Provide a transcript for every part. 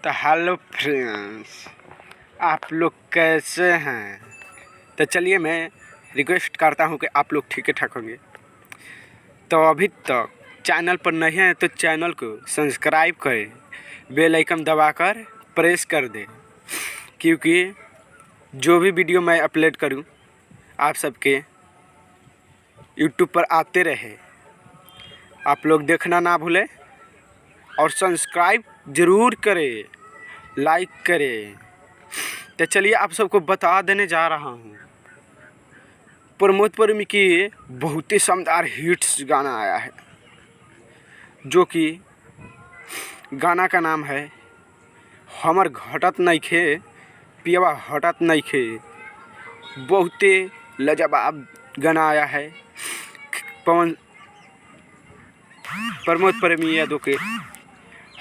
तो hello friends, आप लोग कैसे हैं। तो चलिए मैं रिक्वेस्ट करता हूं कि आप लोग ठीक ठाक होंगे। तो अभी तक चैनल पर नहीं है तो चैनल को सब्सक्राइब करें, बेल आइकन दबाकर प्रेस कर दें, क्योंकि जो भी वीडियो मैं अपलोड करूं आप सबके यूट्यूब पर आते रहे। आप लोग देखना ना भूलें और सब्सक्राइब ज़रूर करें, लाइक करें। तो चलिए आप सबको बता देने जा रहा हूँ, प्रमोद प्रेमी की बहुत ही शानदार हिट्स गाना आया है, जो कि गाना का नाम है हमर घटत नइखे पियवा हटत नइखे। बहुत ही लाजवाब गाना आया है प्रमोद प्रेमी यादव के,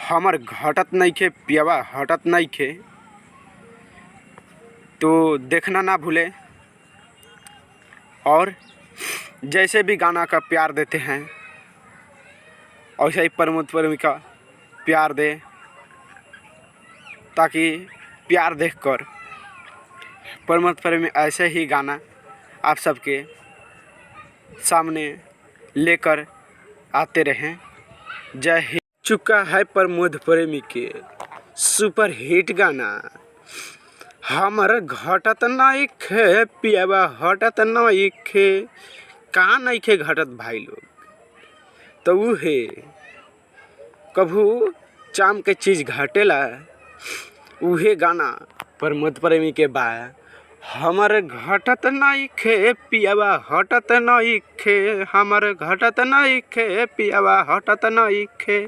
हमर घटत नइखे पियवा हटत नइखे। तो देखना ना भूले और जैसे भी गाना का प्यार देते हैं वैसे ही प्रमोद प्रेमी का प्यार दे, ताकि प्यार देखकर प्रमोद प्रेमी ऐसे ही गाना आप सबके सामने लेकर आते रहें। जय हिंद। चुका है प्रमोद प्रेमी के सुपर हिट गाना हमर घटत नइखे पियवा हटत नइखे। कहाँ नइखे घटत भाई लोग, तो उहे कभू चाम के चीज़ घटेला, उहे गाना प्रमोद प्रेमी के बा। हमर घटत नइखे पियवा हटत नइखे, हमर घटत नइखे पियवा हटत नइखे।